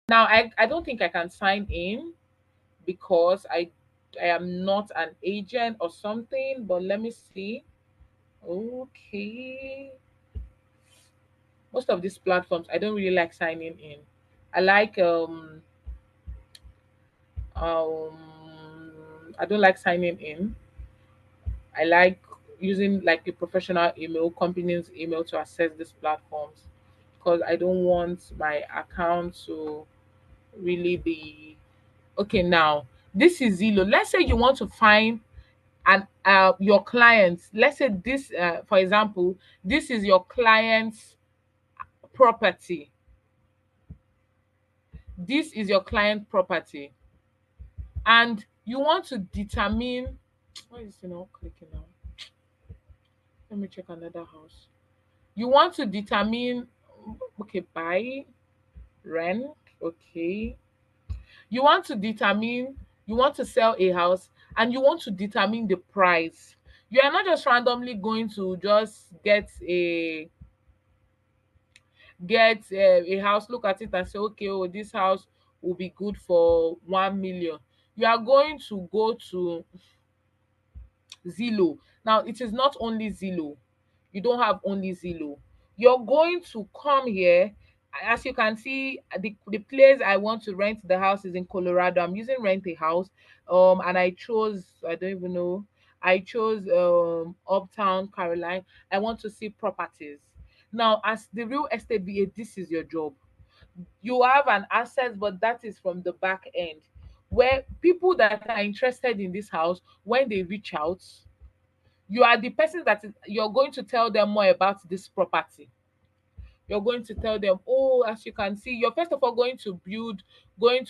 Now I don't think I can sign in because I am not an agent or something, but let me see. Okay. Most of these platforms I don't really like signing in. I like I don't like signing in. I like using like a professional email, company's email to access these platforms because I don't want my account to really be okay. Now, this is Zillow. Let's say you want to find an your clients. Let's say this for example, this is your client's property. This is your client property and you want to determine why is it not clicking now? Let me check another house. You want to determine okay, buy, rent, okay. You want to determine you want to sell a house and you want to determine the price. You are not just randomly going to just get a house, look at it and say, okay, oh, this house will be good for 1 million. You are going to go to Zillow. Now, it is not only Zillow. You don't have only Zillow. You're going to come here. As you can see, the place I want to rent the house is in Colorado. I'm using rent a house. And I chose, I don't even know, I chose Uptown, Caroline. I want to see properties. Now, as the real estate VA, this is your job. You have an asset, but that is from the back end where people that are interested in this house, when they reach out, you are the person you're going to tell them more about this property. You're going to tell them, oh, as you can see, you're first of all going to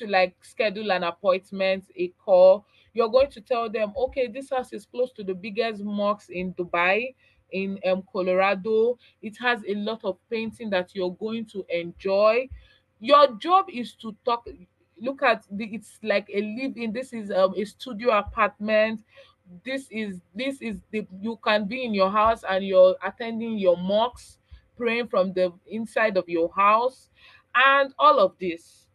like schedule an appointment, a call. You're going to tell them, okay, this house is close to the biggest mosque in Dubai, in Colorado. It has a lot of painting that you're going to enjoy. Your job is to talk. Look at it's like a live-in. This is a studio apartment. This is the you can be in your house and you're attending your mocks, praying from the inside of your house, and all of this.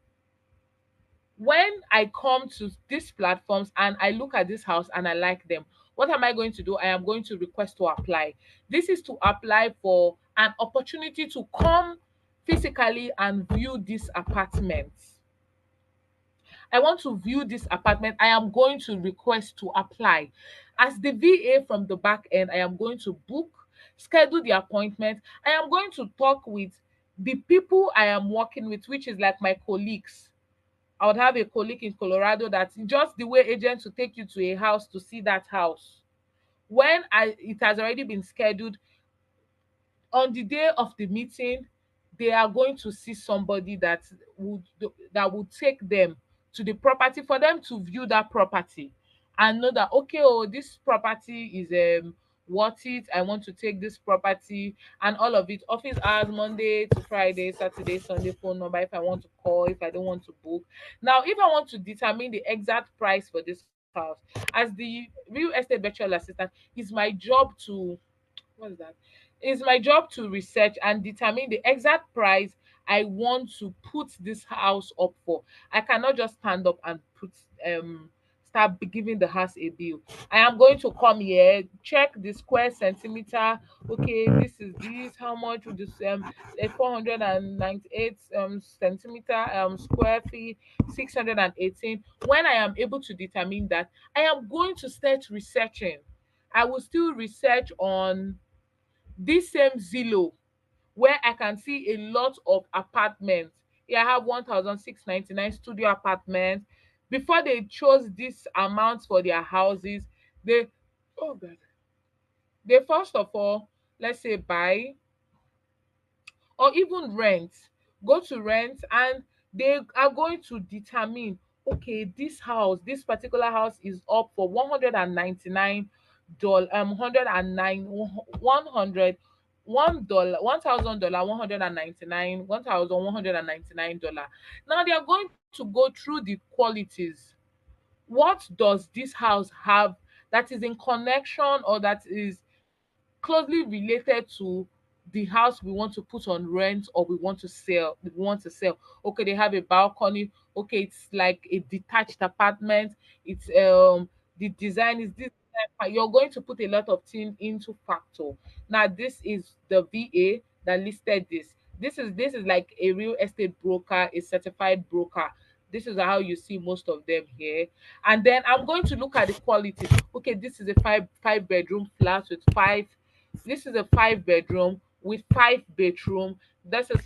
When I come to these platforms and I look at this house and I like them, what am I going to do? I am going to request to apply. This is to apply for an opportunity to come physically and view this apartment. I want to view this apartment. I am going to request to apply. As the VA from the back end, I am going to book, schedule the appointment. I am going to talk with the people I am working with, which is like my colleagues. I would have a colleague in Colorado that's just the way agents will take you to a house to see that house. When it has already been scheduled, on the day of the meeting, they are going to see somebody would that would take them to the property for them to view that property and know that okay, oh, this property is worth it. I want to take this property and all of it. Office hours Monday to Friday, Saturday, Sunday, phone number if I want to call, if I don't want to book. Now, if I want to determine the exact price for this house, as the real estate virtual assistant, it's my job to what's that? It's my job to research and determine the exact price I want to put this house up for. I cannot just stand up and giving the house a bill. I am going to come here, check the square centimeter. Okay, this how much would this 498 centimeter square feet, 618. When I am able to determine that, I am going to start researching. I will still research on this same Zillow where I can see a lot of apartments. Here I have 1,699 studio apartments. Before they chose this amount for their houses, they oh god, they first of all, let's say buy or even rent, go to rent and they are going to determine okay, this particular house is up for $199 109 100 $1 $1,000 $199 now they are going to go through the qualities. What does this house have that is in connection or that is closely related to the house we want to put on rent or we want to sell. Okay, they have a balcony. Okay, it's like a detached apartment. It's the design is this. You're going to put a lot of things into factor. Now this is the VA that listed this. This is like a real estate broker, a certified broker. This is how you see most of them here. And then I'm going to look at the quality. Okay, this is a five bedroom flat with five. This is a 5 bedroom with 5 bedroom. This is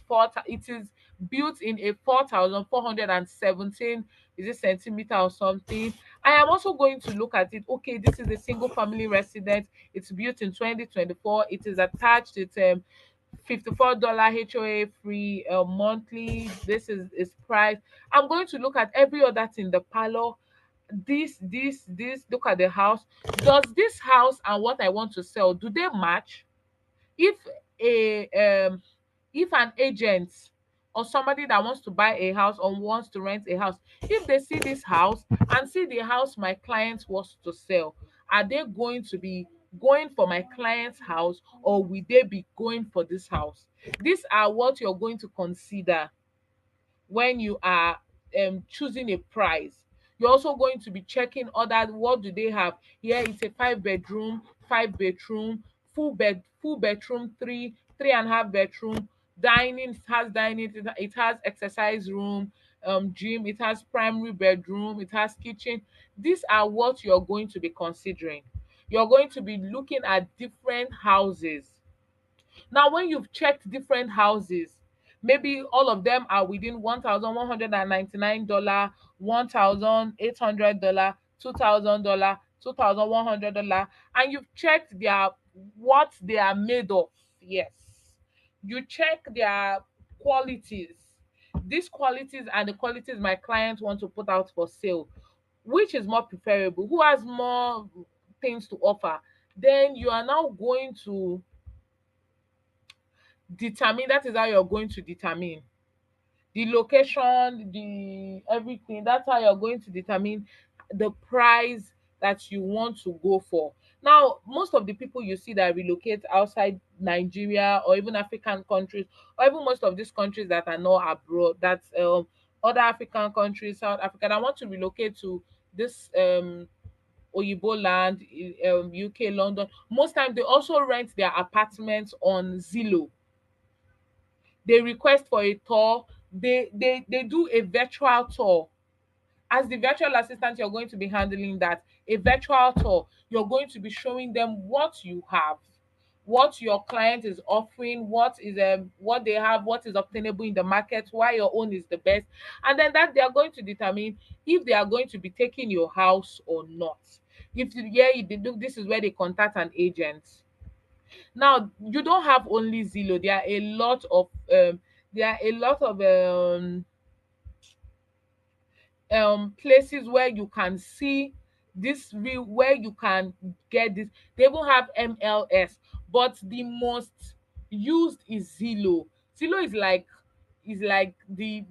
it is built in a 4,417, is it centimeter or something. I am also going to look at it. Okay, this is a single family residence. It's built in 2024. It is attached. It's $54 HOA free monthly. This is price. I'm going to look at every other thing. The parlor, this. Look at the house. Does this house and what I want to sell, do they match? If a if an agent or somebody that wants to buy a house or wants to rent a house, if they see this house and see the house my client wants to sell, are they going to be going for my client's house, or will they be going for this house? These are what you're going to consider when you are choosing a price. You're also going to be checking other, what do they have here. It's a 5 bedroom, full bedroom, three and a half bedroom, dining. It has dining, it has exercise room, gym, it has primary bedroom, it has kitchen. These are what you're going to be considering. You're going to be looking at different houses. Now, when you've checked different houses, maybe all of them are within $1,199, $1,800, $2,000, $2,100, and you've checked their what they are made of. Yes, you check their qualities. These qualities are the qualities my clients want to put out for sale. Which is more preferable? Who has more things to offer? Then you are now going to determine. That is how you're going to determine the location, the everything. That's how you're going to determine the price that you want to go for. Now, most of the people you see that relocate outside Nigeria or even African countries, or even most of these countries that are not abroad, that's other African countries, South Africa, that want to relocate to this Oyibo land, UK, London. Most times they also rent their apartments on Zillow. They request for a tour. They do a virtual tour. As the virtual assistant, you're going to be handling that. A virtual tour, you're going to be showing them what you have, what your client is offering, what they have, what is obtainable in the market, why your own is the best. And then that they are going to determine if they are going to be taking your house or not. If they do, this is where they contact an agent. Now, you don't have only Zillow. There are a lot of places where you can see this real, where you can get this. They even have MLS, but the most used is Zillow. Zillow is like the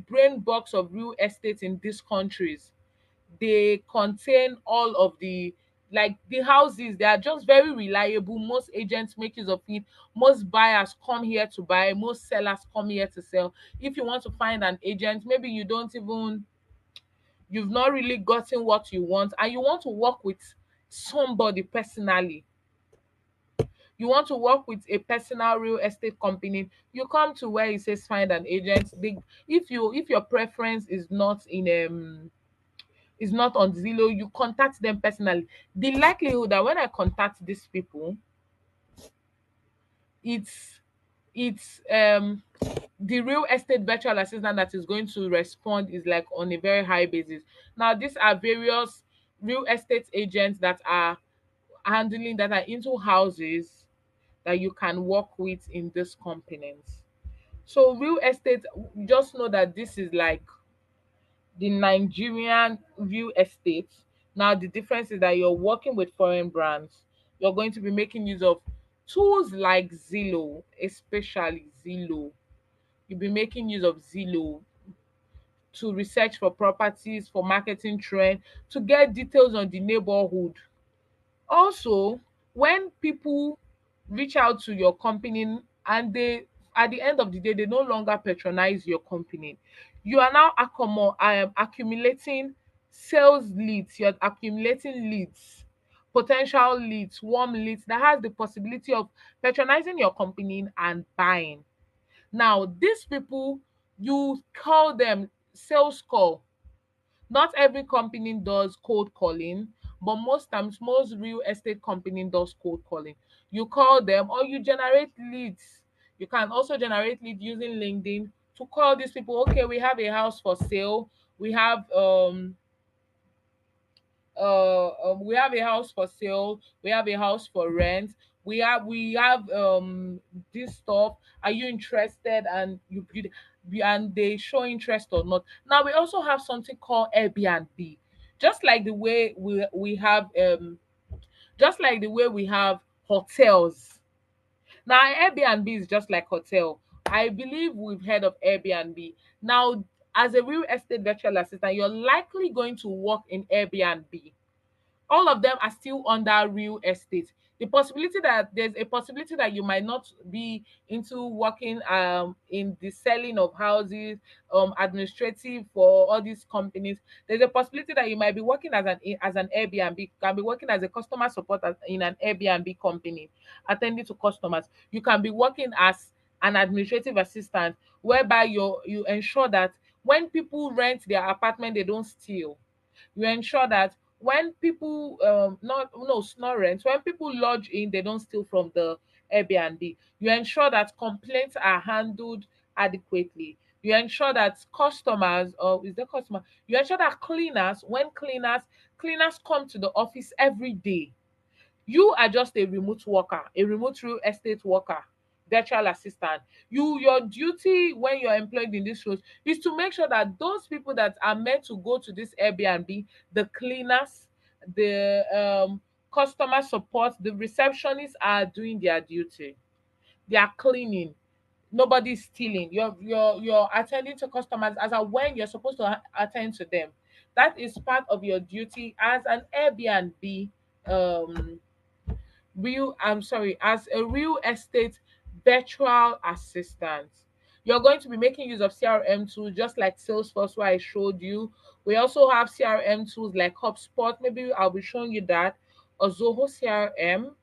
brain box of real estate in these countries. They contain all of the houses. They are just very reliable. Most agents make use of it. Most buyers come here to buy. Most sellers come here to sell. If you want to find an agent, maybe you've not really gotten what you want, and you want to work with somebody personally, you want to work with a personal real estate company, you come to where it says find an agent. If your preference is not on Zillow, you contact them personally. The likelihood that when I contact these people, it's it's the real estate virtual assistant that is going to respond is like on a very high basis. Now, these are various real estate agents that are handling, that are into houses, that you can work with in this components. So real estate, just know that this is like the Nigerian real estate. Now, the difference is that you're working with foreign brands. You're going to be making use of tools like Zillow, especially Zillow. You'll be making use of Zillow to research for properties, for marketing trend, to get details on the neighborhood. Also, when people reach out to your company, and they, at the end of the day, they no longer patronize your company. You are now accumulating sales leads, you're accumulating leads, potential leads, warm leads that has the possibility of patronizing your company and buying. Now these people, you call them sales call. Not every company does cold calling, but most times most real estate company does cold calling. You call them or you generate leads. You can also generate lead using LinkedIn to call these people. Okay, we have a house for sale. We have we have a house for sale, we have a house for rent, we have this stuff. Are you interested? And and they show interest or not. Now we also have something called Airbnb. Just like the way we have just like the way we have hotels. Now Airbnb is just like hotel. I believe we've heard of Airbnb. Now, as a real estate virtual assistant, you're likely going to work in Airbnb. All of them are still under real estate. There's a possibility that you might not be into working in the selling of houses, administrative for all these companies. There's a possibility that you might be working as an Airbnb. You can be working as a customer support in an Airbnb company, attending to customers. You can be working as an administrative assistant, whereby you ensure that when people rent their apartment, they don't steal. You ensure that when people not no it's not rent, when people lodge in, they don't steal from the Airbnb. You ensure that complaints are handled adequately. You ensure that customers, or is the customer, you ensure that cleaners come to the office every day. You are just a remote worker, a remote real estate worker, virtual assistant. Your duty when you're employed in this roles is to make sure that those people that are meant to go to this Airbnb, the cleaners, the customer support, the receptionists are doing their duty. They are cleaning. Nobody's stealing. You're attending to customers as and when you're supposed to attend to them. That is part of your duty as an Airbnb um as a real estate virtual assistant. You're going to be making use of CRM tools just like Salesforce, where I showed you. We also have CRM tools like HubSpot. Maybe I'll be showing you that. Or Zoho CRM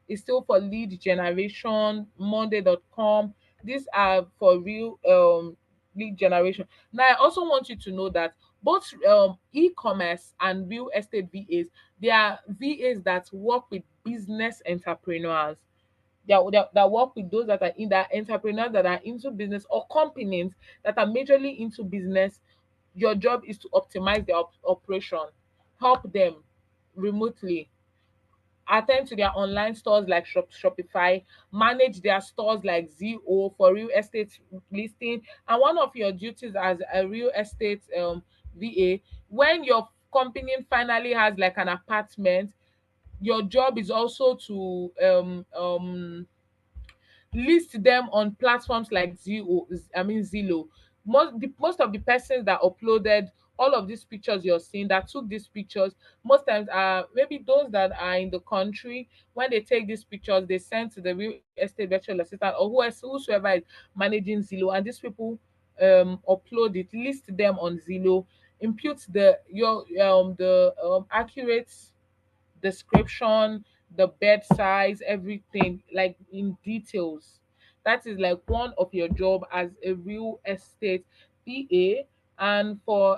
is still for lead generation. Monday.com. These are for real lead generation. Now, I also want you to know that both e-commerce and real estate VAs, they are VAs that work with business entrepreneurs. That work with those that are in that entrepreneurs that are into business, or companies that are majorly into business. Your job is to optimize their operation, help them remotely, attend to their online stores like Shopify, manage their stores like Zillow for real estate listing. And one of your duties as a real estate VA, when your company finally has like an apartment, your job is also to list them on platforms like Zillow. Most of the persons that uploaded all of these pictures you're seeing, that took these pictures, most times are maybe those that are in the country. When they take these pictures, they send to the real estate virtual assistant or whosoever is managing Zillow, and these people upload it, list them on Zillow, impute the accurate description, the bed size, everything, like in details. That is like one of your job as a real estate VA. And for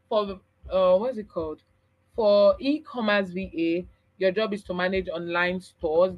what's it called? For e-commerce VA, your job is to manage online stores.